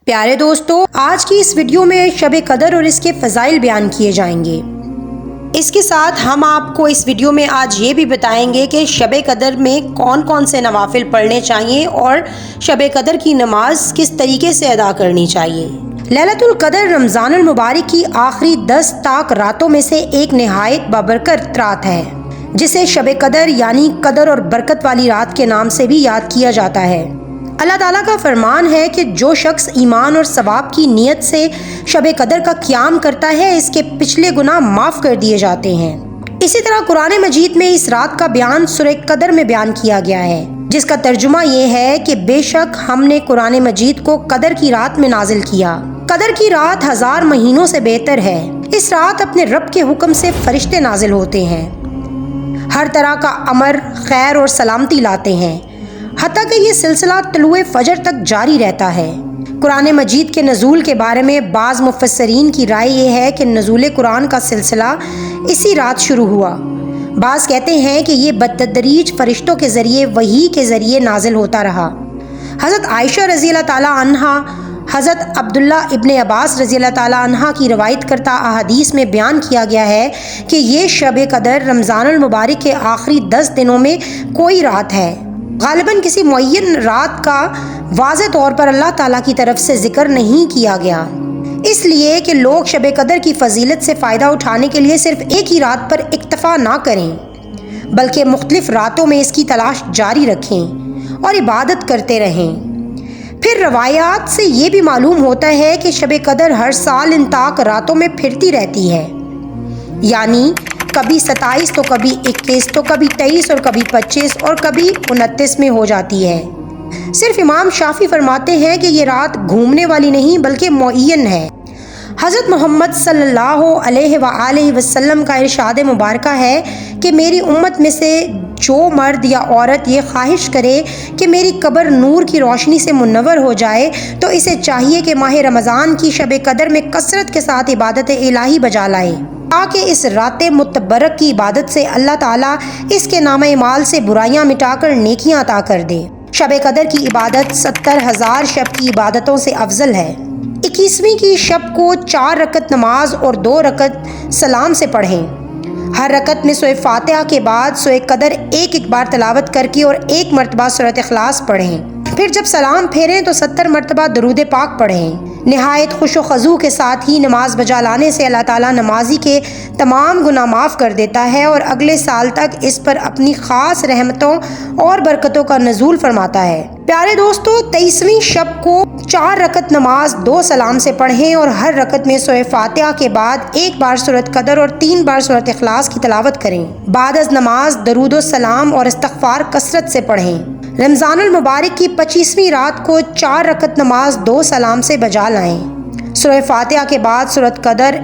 پیارے دوستو، آج کی اس ویڈیو میں شب قدر اور اس کے فضائل بیان کیے جائیں گے۔ اس کے ساتھ ہم آپ کو اس ویڈیو میں آج یہ بھی بتائیں گے کہ شب قدر میں کون کون سے نوافل پڑھنے چاہیے اور شب قدر کی نماز کس طریقے سے ادا کرنی چاہیے۔ لیلۃ القدر رمضان المبارک کی آخری 10 تاک راتوں میں سے ایک نہایت بابرکت رات ہے، جسے شب قدر یعنی قدر اور برکت والی رات کے نام سے بھی یاد کیا جاتا ہے۔ اللہ تعالیٰ کا فرمان ہے کہ جو شخص ایمان اور ثواب کی نیت سے شب قدر کا قیام کرتا ہے، اس کے پچھلے گناہ معاف کر دیے جاتے ہیں۔ اسی طرح قرآن مجید میں اس رات کا بیان سورہ قدر میں بیان کیا گیا ہے، جس کا ترجمہ یہ ہے کہ بے شک ہم نے قرآن مجید کو قدر کی رات میں نازل کیا۔ قدر کی رات 1000 مہینوں سے بہتر ہے۔ اس رات اپنے رب کے حکم سے فرشتے نازل ہوتے ہیں، ہر طرح کا امر، خیر اور سلامتی لاتے ہیں، حتیٰ کہ یہ سلسلہ طلوع فجر تک جاری رہتا ہے۔ قرآن مجید کے نزول کے بارے میں بعض مفسرین کی رائے یہ ہے کہ نزول قرآن کا سلسلہ اسی رات شروع ہوا۔ بعض کہتے ہیں کہ یہ بتدریج فرشتوں کے ذریعے وحی کے ذریعے نازل ہوتا رہا۔ حضرت عائشہ رضی اللہ تعالیٰ عنہا، حضرت عبداللہ ابن عباس رضی اللہ تعالیٰ عنہ کی روایت کرتا احادیث میں بیان کیا گیا ہے کہ یہ شب قدر رمضان المبارک کے آخری 10 دنوں میں کوئی رات ہے۔ غالباً کسی معین رات کا واضح طور پر اللہ تعالیٰ کی طرف سے ذکر نہیں کیا گیا، اس لیے کہ لوگ شب قدر کی فضیلت سے فائدہ اٹھانے کے لیے صرف ایک ہی رات پر اکتفا نہ کریں، بلکہ مختلف راتوں میں اس کی تلاش جاری رکھیں اور عبادت کرتے رہیں۔ پھر روایات سے یہ بھی معلوم ہوتا ہے کہ شب قدر ہر سال ان تاک راتوں میں پھرتی رہتی ہے، یعنی کبھی 27 تو کبھی 21 تو کبھی 23 اور کبھی 25 اور کبھی 29 میں ہو جاتی ہے۔ صرف امام شافعی فرماتے ہیں کہ یہ رات گھومنے والی نہیں بلکہ معین ہے۔ حضرت محمد صلی اللہ علیہ وآلہ وسلم کا ارشاد مبارکہ ہے کہ میری امت میں سے جو مرد یا عورت یہ خواہش کرے کہ میری قبر نور کی روشنی سے منور ہو جائے تو اسے چاہیے کہ ماہ رمضان کی شب قدر میں کثرت کے ساتھ عبادت الہی بجا لائے، تاکہ اس رات متبرک کی عبادت سے اللہ تعالیٰ اس کے نامہ اعمال سے برائیاں مٹا کر نیکیاں عطا کر دے۔ شب قدر کی عبادت 70,000 شب کی عبادتوں سے افضل ہے۔ 21ویں کی شب کو 4 رکعت نماز اور 2 رکعت سلام سے پڑھیں۔ ہر رکعت میں سورہ فاتحہ کے بعد سورہ قدر ایک بار تلاوت کر کے اور 1 مرتبہ سورۃ اخلاص پڑھیں۔ پھر جب سلام پھیریں تو 70 مرتبہ درود پاک پڑھیں۔ نہایت خوش و خضوع کے ساتھ ہی نماز بجا لانے سے اللہ تعالیٰ نمازی کے تمام گناہ معاف کر دیتا ہے اور اگلے سال تک اس پر اپنی خاص رحمتوں اور برکتوں کا نزول فرماتا ہے۔ پیارے دوستو، 23ویں شب کو 4 رکعت نماز 2 سلام سے پڑھیں اور ہر رکعت میں سورہ فاتحہ کے بعد 1 بار سورۃ قدر اور 3 بار سورۃ اخلاص کی تلاوت کریں۔ بعد از نماز درود و سلام اور استغفار کثرت سے پڑھیں۔ رمضان المبارک کی 25ویں رات کو 4 رکعت نماز 2 سلام سے بجا لائیں۔ سورہ فاتحہ کے بعد سورۃ قدر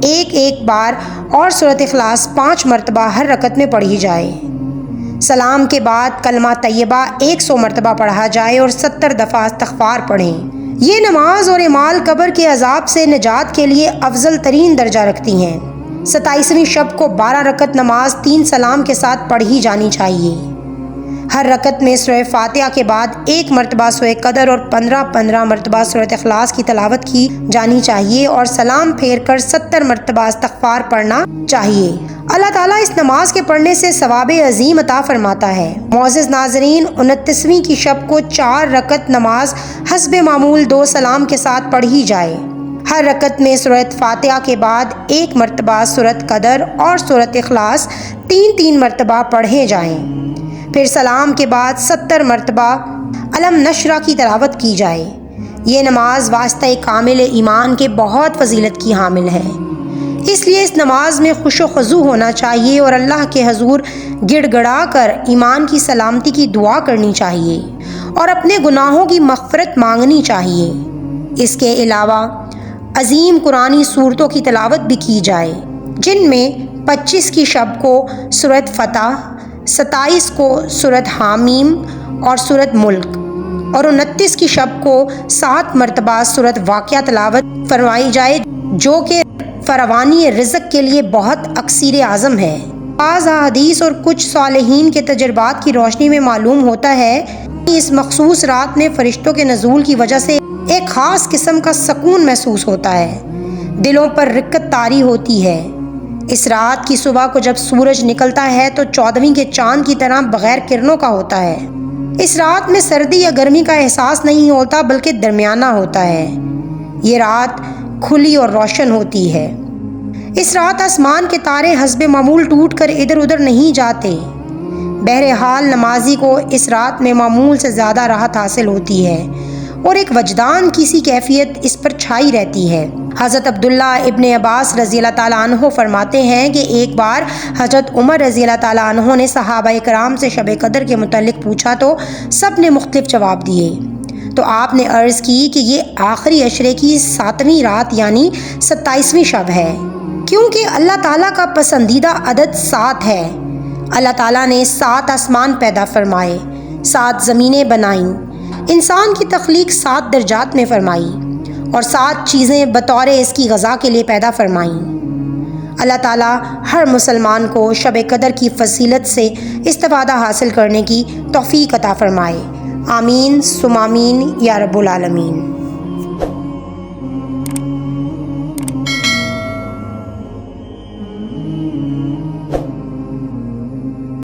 ایک بار اور سورۃ اخلاص 5 مرتبہ ہر رکعت میں پڑھی جائے۔ سلام کے بعد کلمہ طیبہ 100 مرتبہ پڑھا جائے اور 70 دفعہ استغفار پڑھیں۔ یہ نماز اور اعمال قبر کے عذاب سے نجات کے لیے افضل ترین درجہ رکھتی ہیں۔ 27ویں شب کو 12 رکعت نماز 3 سلام کے ساتھ پڑھی جانی چاہیے۔ ہر رکعت میں سورہ فاتحہ کے بعد 1 مرتبہ سورہ قدر اور 15 مرتبہ سورۃ اخلاص کی تلاوت کی جانی چاہیے اور سلام پھیر کر 70 مرتبہ استغفار پڑھنا چاہیے۔ اللہ تعالیٰ اس نماز کے پڑھنے سے ثواب عظیم عطا فرماتا ہے۔ معزز ناظرین، 29ویں کی شب کو 4 رکعت نماز حسب معمول 2 سلام کے ساتھ پڑھی جائے۔ ہر رکعت میں سورۃ فاتحہ کے بعد 1 مرتبہ سورۃ قدر اور سورۃ اخلاص 3 مرتبہ پڑھے جائیں۔ پھر سلام کے بعد 70 مرتبہ علم نشرہ کی تلاوت کی جائے۔ یہ نماز واسطہ کامل ایمان کے بہت فضیلت کی حامل ہے، اس لیے اس نماز میں خوش و خضوع ہونا چاہیے اور اللہ کے حضور گڑ گڑا کر ایمان کی سلامتی کی دعا کرنی چاہیے اور اپنے گناہوں کی مغفرت مانگنی چاہیے۔ اس کے علاوہ عظیم قرآنی صورتوں کی تلاوت بھی کی جائے، جن میں 25 کی شب کو سورۃ فتح، 27 کو سورۃ حامیم اور سورۃ ملک اور 29 کی شب کو 7 مرتبہ سورۃ واقعہ تلاوت فرمائی جائے، جو کہ فراوانی رزق کے لیے بہت اکثیر اعظم ہے۔ بعض احادیث اور کچھ صالحین کے تجربات کی روشنی میں معلوم ہوتا ہے کہ اس مخصوص رات میں فرشتوں کے نزول کی وجہ سے ایک خاص قسم کا سکون محسوس ہوتا ہے، دلوں پر رقت طاری ہوتی ہے۔ اس رات کی صبح کو جب سورج نکلتا ہے تو 14ویں کے چاند کی طرح بغیر کرنوں کا ہوتا ہے۔ اس رات میں سردی یا گرمی کا احساس نہیں ہوتا بلکہ درمیانہ ہوتا ہے۔ یہ رات کھلی اور روشن ہوتی ہے۔ اس رات آسمان کے تارے حسب معمول ٹوٹ کر ادھر ادھر نہیں جاتے۔ بہرحال نمازی کو اس رات میں معمول سے زیادہ راحت حاصل ہوتی ہے اور ایک وجدان کی سی کیفیت اس پر چھائی رہتی ہے۔ حضرت عبداللہ ابن عباس رضی اللہ تعالیٰ عنہ فرماتے ہیں کہ ایک بار حضرت عمر رضی اللہ تعالیٰ عنہ نے صحابہ کرام سے شب قدر کے متعلق پوچھا تو سب نے مختلف جواب دیے۔ تو آپ نے عرض کی کہ یہ آخری عشرے کی 7ویں رات یعنی 27ویں شب ہے، کیونکہ اللہ تعالیٰ کا پسندیدہ عدد 7 ہے۔ اللہ تعالیٰ نے 7 آسمان پیدا فرمائے، 7 زمینیں بنائیں، انسان کی تخلیق 7 درجات میں فرمائی اور 7 چیزیں بطور اس کی غذا کے لیے پیدا فرمائیں۔ اللہ تعالیٰ ہر مسلمان کو شب قدر کی فضیلت سے استفادہ حاصل کرنے کی توفیق عطا فرمائے۔ آمین ثم آمین یا رب العالمین۔